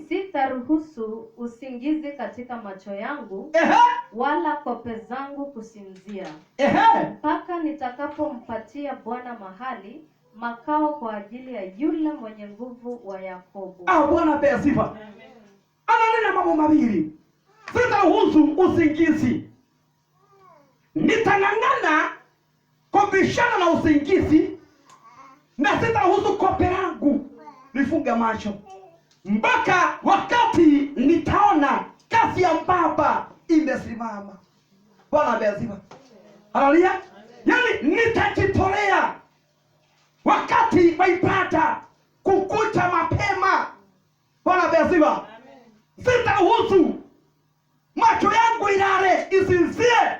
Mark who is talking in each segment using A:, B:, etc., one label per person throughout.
A: Sitaruhusu usingizi katika macho yangu, wala kope zangu kusinzia, mpaka nitakapompatia Bwana mahali makao kwa ajili ya yule mwenye nguvu wa Yakobo.
B: Bwana apewe sifa. Ananena mambo mawili. Sitaruhusu usingizi. Nitang'ang'ana kubishana na usingizi, na sitaruhusu kope langu nifunge macho mpaka wakati nitaona kazi ya Baba imesimama. Bwana apewe sifa. Haleluya. Yaani nitajitolea wakati wa ibada kukucha mapema. Bwana apewe sifa. Sitaruhusu macho yangu ilale isinzie,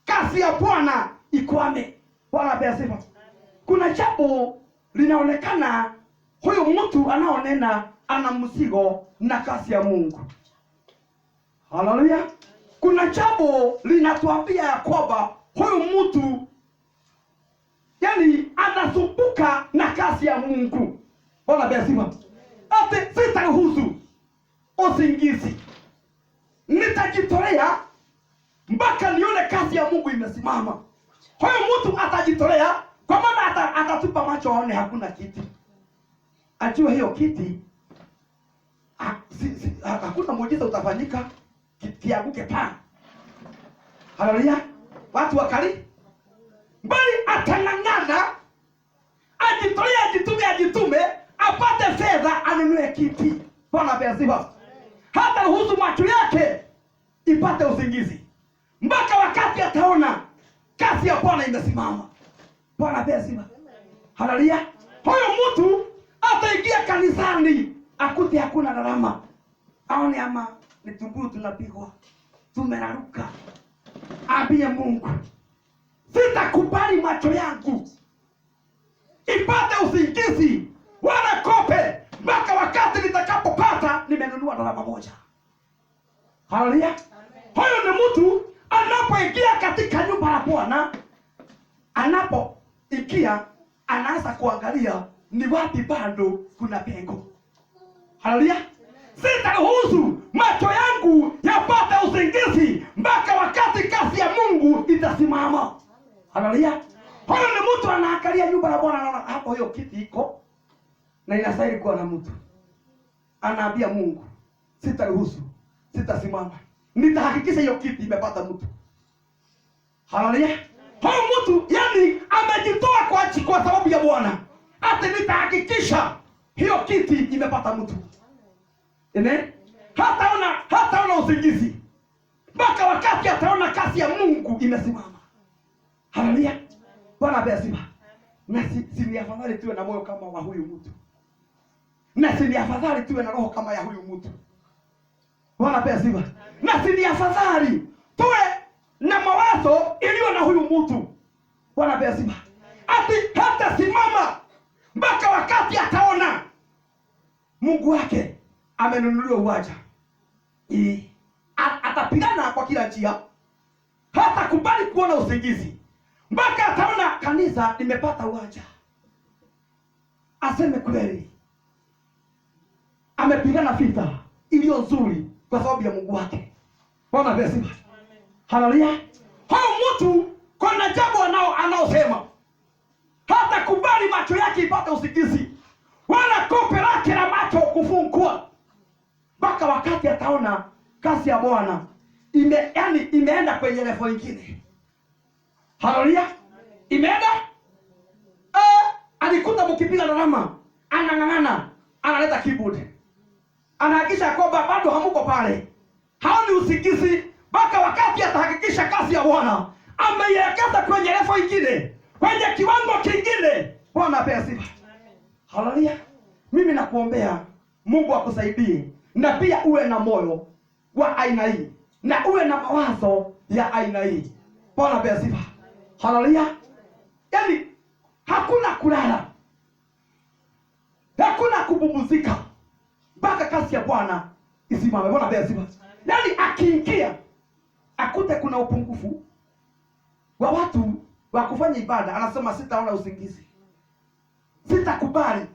B: kazi ya Bwana ikwame. Bwana apewe sifa. Kuna jambo linaonekana huyu mtu anaonena ana mzigo na kazi ya Mungu. Haleluya. Kuna jambo linatuambia ya kwamba huyu mtu yani anasumbuka na kazi ya Mungu. Bwana apewe sifa. Ati sitaruhusu usingizi. Nitajitolea mpaka nione kazi ya Mungu imesimama. Huyu mtu atajitolea, kwa maana atatupa macho aone hakuna kiti. Ajue hiyo kiti hakuna muujiza utafanyika kianguke pa. Haleluya. Watu wakali. Bali atang'ang'ana, ajitume apate fedha anunue kiti. Bwana apewe sifa. Hata ruhusu macho yake ipate usingizi mpaka wakati ataona kazi ya Bwana imesimama. Bwana apewe sifa. Haleluya. Huyo mtu ataingia kanisani akute hakuna gharama, aone ama nitunguru tunapigwa, tumeraruka. Ambie Mungu, sitakubali macho yangu ipate usingizi wala kope mpaka wakati nitakapopata nimenunua gharama moja. Haleluya. Huyo ni mtu anapoingia katika nyumba ya Bwana, anapoingia anaanza kuangalia ni wapi bado kuna pengo. Haleluya. Sitaruhusu macho yangu yapate usingizi mpaka wakati kazi ya Mungu itasimama. Haleluya. Huyo ni mtu anaangalia nyumba ya Bwana, anaona hapo hiyo kiti iko na inastahili kuwa na mtu. Anaambia Mungu, sitaruhusu, sitasimama, nitahakikisha hiyo kiti imepata mtu. Haleluya. Huyo mtu yani amejitoa kwa sababu ya Bwana. Hata nitahakikisha hiyo kiti imepata mtu. Amen. Hataona usingizi mpaka wakati ataona kazi ya Mungu imesimama. Haleluya. Bwana apewe sifa. Na si ni afadhali tuwe na moyo kama wa huyu mtu. Na si ni afadhali tuwe na roho kama ya huyu mtu. Bwana apewe sifa. Na si ni afadhali tuwe na mawazo iliyo na huyu mtu. Bwana apewe sifa. Ati hata simama mpaka wakati ataona Mungu wake amenunuliwa uwanja. Atapigana kwa kila njia, hata kubali kuona usingizi mpaka ataona kanisa limepata uwanja. Aseme kweli amepigana vita iliyo nzuri kwa sababu ya Mungu wake. Bwana apewe sifa. Haleluya. Huyo mtu kuna jambo anaosema, hata kubali macho yake ipate usingizi wala kope lake la macho kufungua mpaka wakati ataona kazi ya Bwana imeenda kwenye level nyingine. Haleluya. Imeenda alikuta mkipiga drama, anang'ang'ana, analeta keyboard, anahakikisha kwamba bado hamuko pale, haoni usingizi mpaka wakati atahakikisha kazi ya Bwana ameielekeza kwenye level nyingine, kwenye kiwango kingine. Bwana apewe sifa. Haleluya. Mimi nakuombea Mungu akusaidie, na pia uwe na moyo wa aina hii na uwe na mawazo ya aina hii. Bwana apewe sifa. Haleluya. Yaani hakuna kulala, hakuna kupumzika mpaka kazi ya Bwana isimame. Bwana apewe sifa. Yaani akiingia akute kuna upungufu wa watu wa kufanya ibada, anasema sitaona usingizi, sitakubali